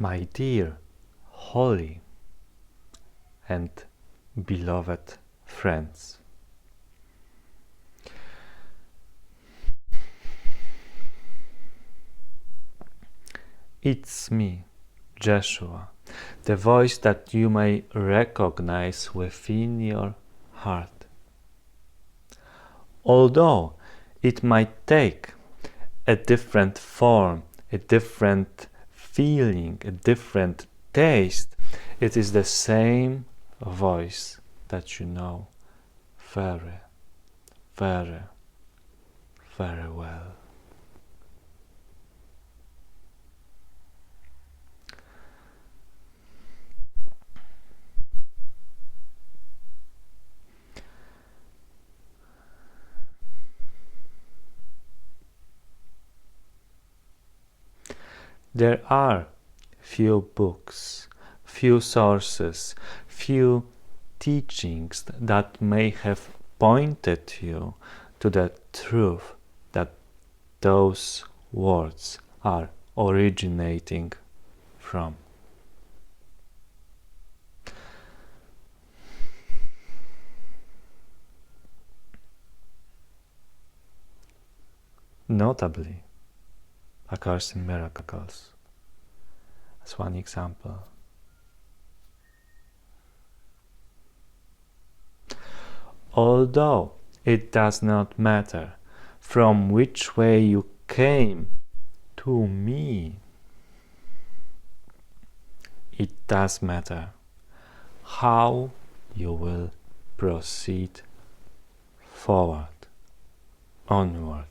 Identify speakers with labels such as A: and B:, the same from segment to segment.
A: My dear, holy, and beloved friends, it's me, Jeshua, the voice that you may recognize within your heart. Although it might take a different form, a different feeling, a different taste, it is the same voice that you know very, very, very well. There are few books, few sources, few teachings that may have pointed you to the truth that those words are originating from. Notably, A Course in Miracles, as one example. Although it does not matter from which way you came to me, it does matter how you will proceed forward, onward.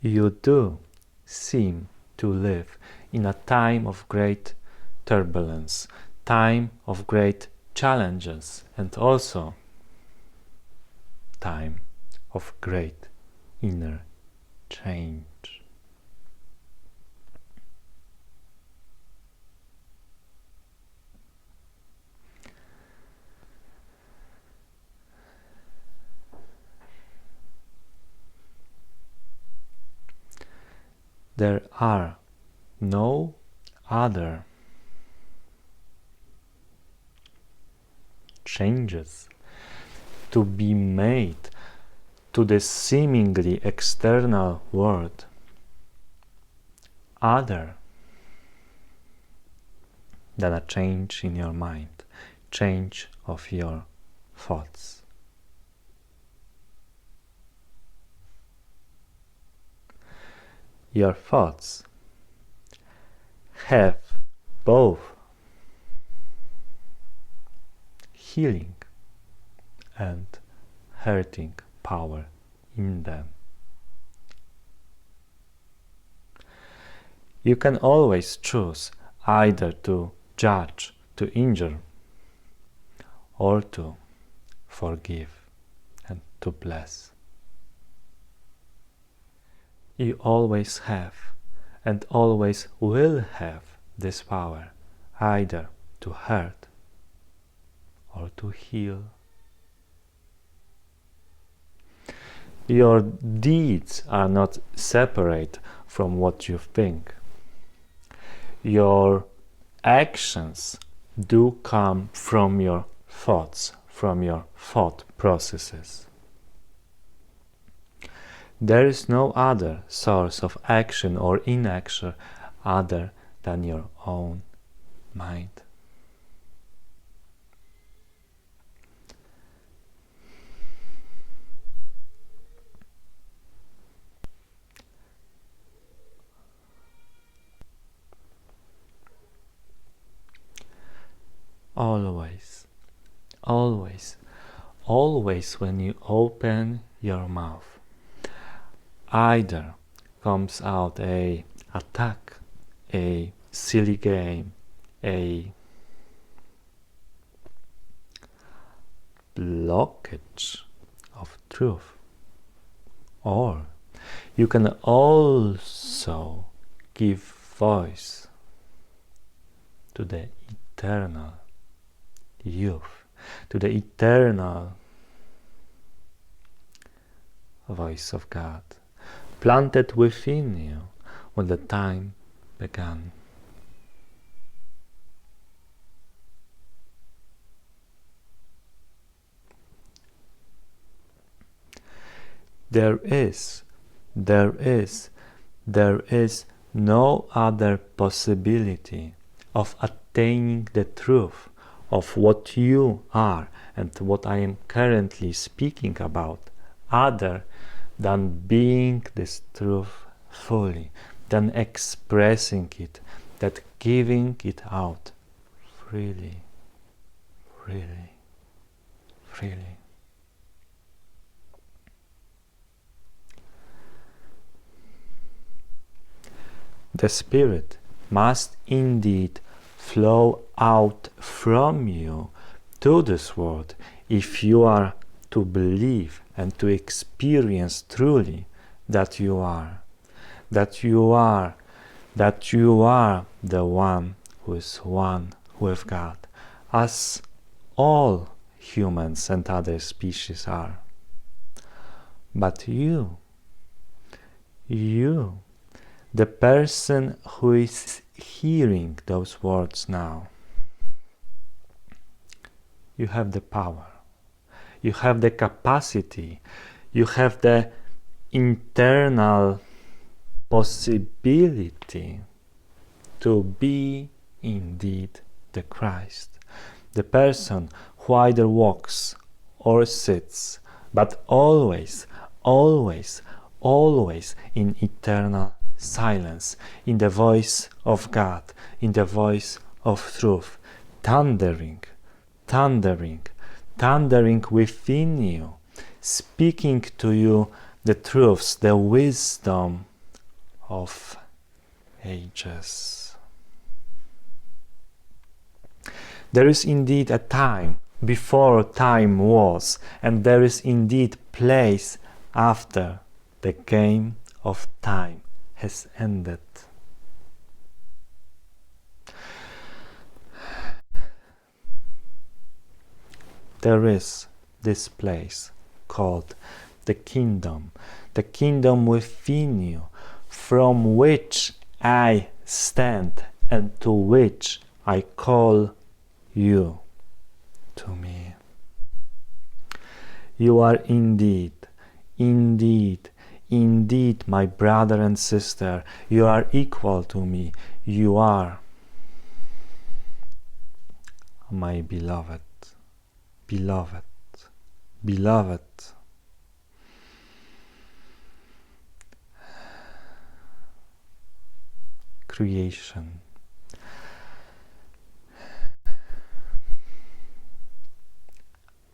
A: You do seem to live in a time of great turbulence, time of great challenges, and also time of great inner change. There are no other changes to be made to the seemingly external world other than a change in your mind, change of your thoughts. Your thoughts have both healing and hurting power in them. You can always choose either to judge, to injure, or to forgive and to bless. You always have and always will have this power, either to hurt or to heal. Your deeds are not separate from what you think. Your actions do come from your thoughts, from your thought processes. There is no other source of action or inaction other than your own mind. Always, always, always when you open your mouth, either comes out a attack, a silly game, a blockage of truth, or you can also give voice to the eternal youth, to the eternal voice of God, planted within you when the time began. There is no other possibility of attaining the truth of what you are and what I am currently speaking about, other than being this truth fully, than expressing it, that giving it out freely, freely, freely. The Spirit must indeed flow out from you to this world if you are to believe and to experience truly that you are the one who is one with God, as all humans and other species are. But you, the person who is hearing those words now, you have the power, you have the capacity, you have the internal possibility to be indeed the Christ, the person who either walks or sits, but always in eternal silence, in the voice of God, in the voice of truth, thundering within you, speaking to you the truths, the wisdom of ages. There is indeed a time before time was, and there is indeed place after the game of time has ended. There is this place called the kingdom within you, from which I stand and to which I call you to me. You are indeed, my brother and sister. You are equal to me. You are my beloved creation.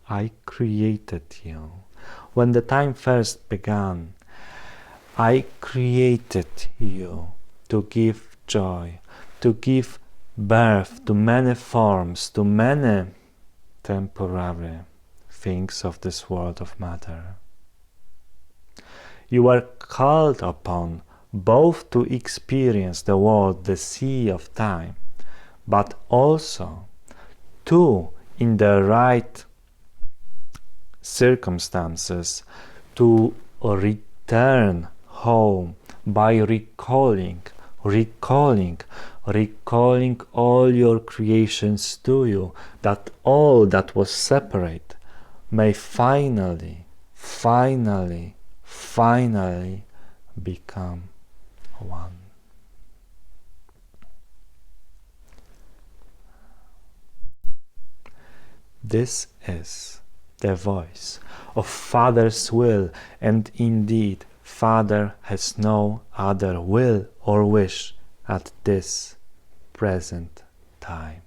A: I created you. When the time first began, I created you to give joy, to give birth to many forms, to many temporary things of this world of matter. You are called upon both to experience the world, the sea of time, but also to, in the right circumstances, to return home by recalling all your creations to you, that all that was separate may finally become one. This is the voice of Father's will, and indeed Father has no other will or wish at this present time.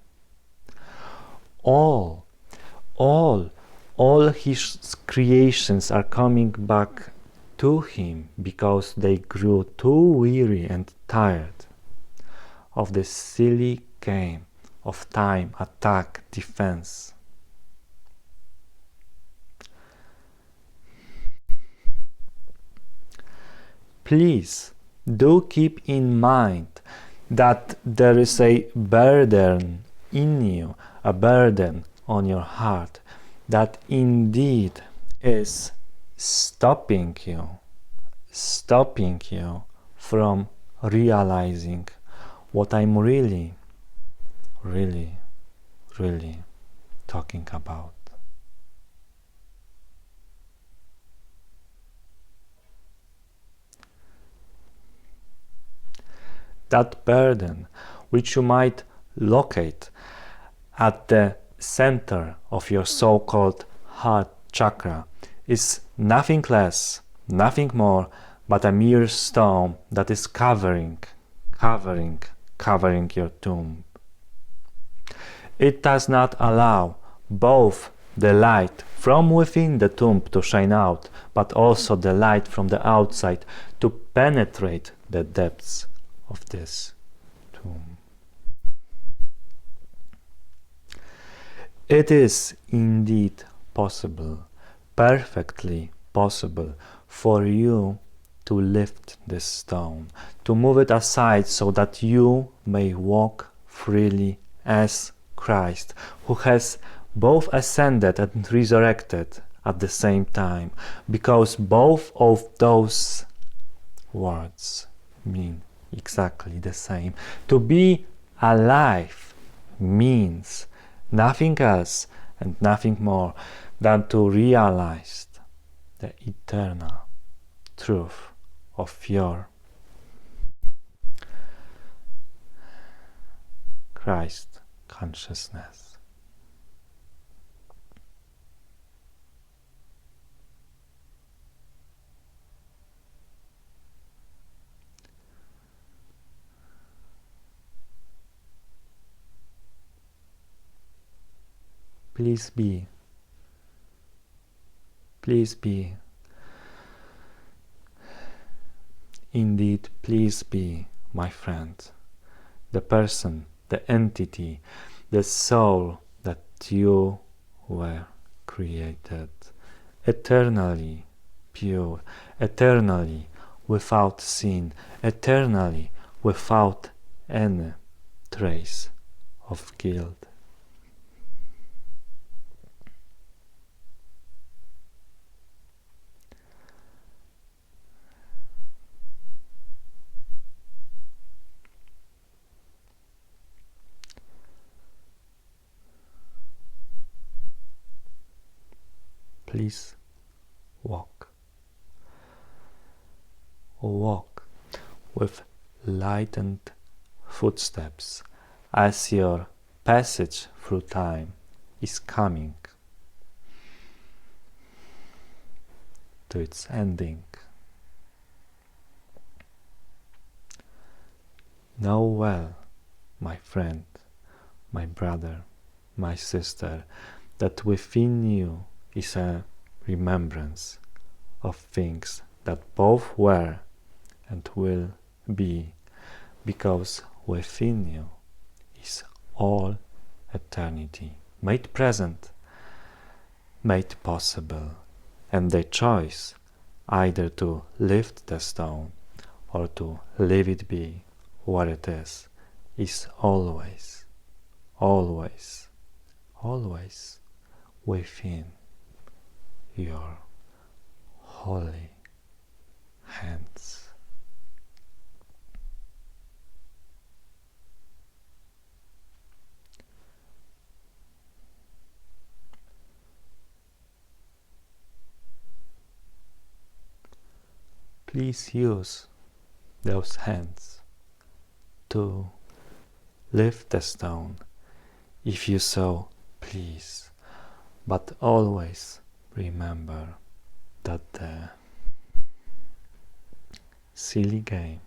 A: All his creations are coming back to him because they grew too weary and tired of this silly game of time, attack, defense. Please do keep in mind that there is a burden in you, a burden on your heart that indeed is stopping you from realizing what I'm really talking about. That burden which you might locate at the center of your so-called heart chakra is nothing less, nothing more but a mere stone that is covering your tomb. It does not allow both the light from within the tomb to shine out, but also the light from the outside to penetrate the depths of this tomb. It is indeed possible, perfectly possible, for you to lift this stone, to move it aside so that you may walk freely as Christ, who has both ascended and resurrected at the same time, because both of those words mean exactly the same. To be alive means nothing else and nothing more than to realize the eternal truth of your Christ consciousness. Please be, indeed, please be, my friend, the person, the entity, the soul that you were created, eternally pure, eternally without sin, eternally without any trace of guilt. Please walk with lightened footsteps as your passage through time is coming to its ending. Know well, my friend, my brother, my sister, that within you is a remembrance of things that both were and will be, because within you is all eternity, made present, made possible, and the choice either to lift the stone or to leave it be where it is always within your holy hands. Please use those hands to lift the stone if you so please, but always remember that the silly game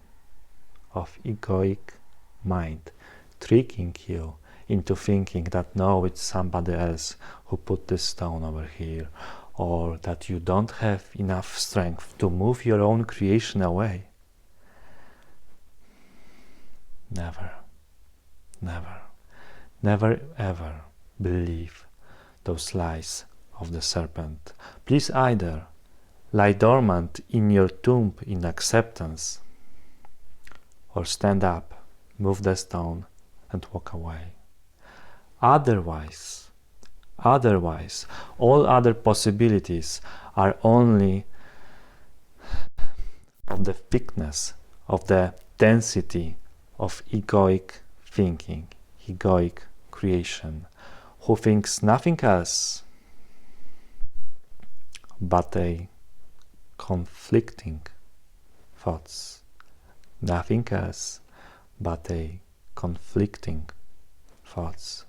A: of egoic mind tricking you into thinking that no, it's somebody else who put this stone over here, or that you don't have enough strength to move your own creation away. Never ever believe those lies of the serpent. Please either lie dormant in your tomb in acceptance, or stand up, move the stone, and walk away. Otherwise, Otherwise, all other possibilities are only of the thickness, of the density of egoic thinking, egoic creation, who thinks nothing else but a conflicting thoughts, nothing else but a conflicting thoughts.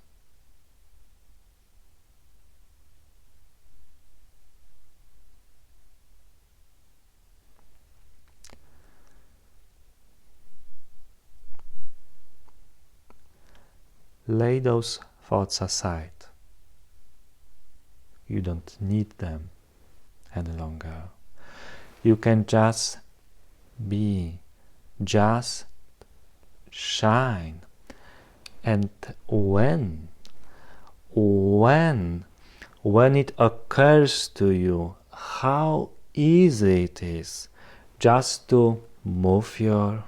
A: Lay those thoughts aside. You don't need them any longer. You can just be, just shine. And when it occurs to you how easy it is just to move your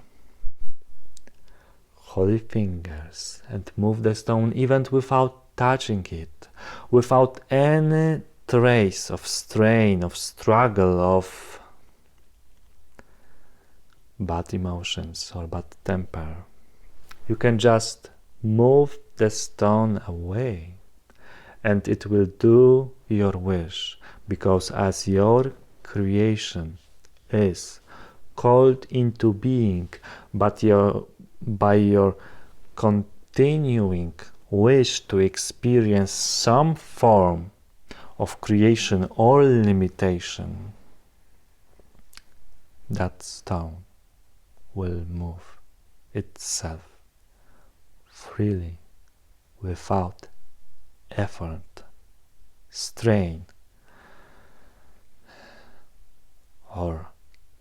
A: holy fingers and move the stone even without touching it, without any trace of strain, of struggle, of bad emotions or bad temper. You can just move the stone away and it will do your wish, because as your creation is called into being by your continuing wish to experience some form of creation or limitation, that stone will move itself freely, without effort, strain, or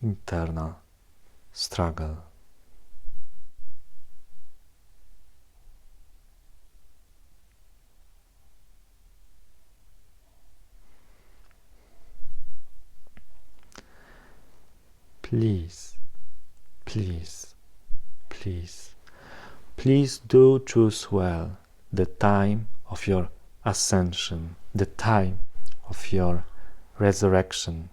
A: internal struggle. Please, please, please, please do choose well the time of your ascension, the time of your resurrection.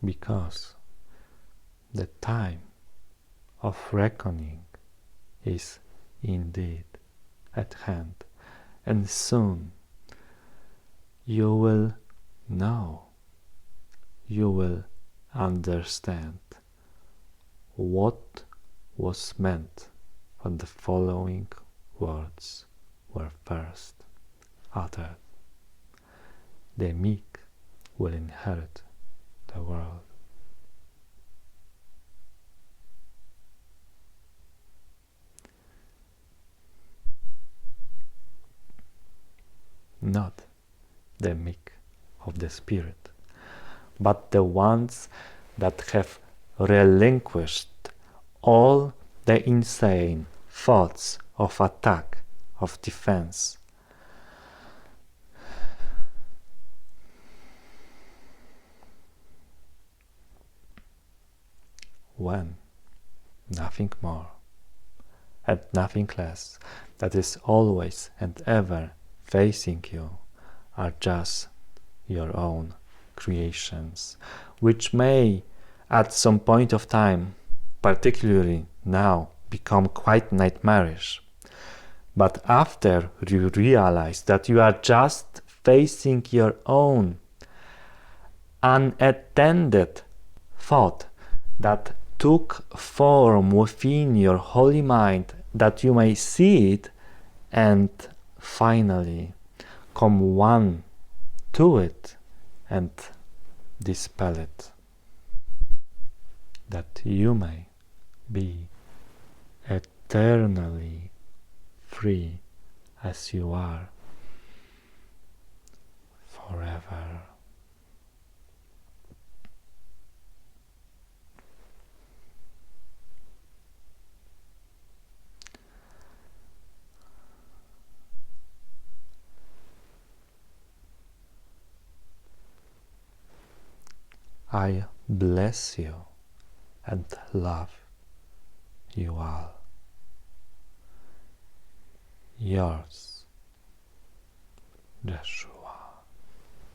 A: Because the time of reckoning is indeed at hand, and soon you will know, you will understand what was meant when the following words were first uttered. The meek will inherit the world. Not the meek of the spirit, but the ones that have relinquished all the insane thoughts of attack, of defense. When nothing more and nothing less that is always and ever facing you are just your own creations, which may at some point of time, particularly now, become quite nightmarish. But after you realize that you are just facing your own unattended thought that took form within your holy mind, that you may see it and finally come one to it and dispel it, that you may be eternally free as you are forever. I bless you and love you all. Yours, Jeshua.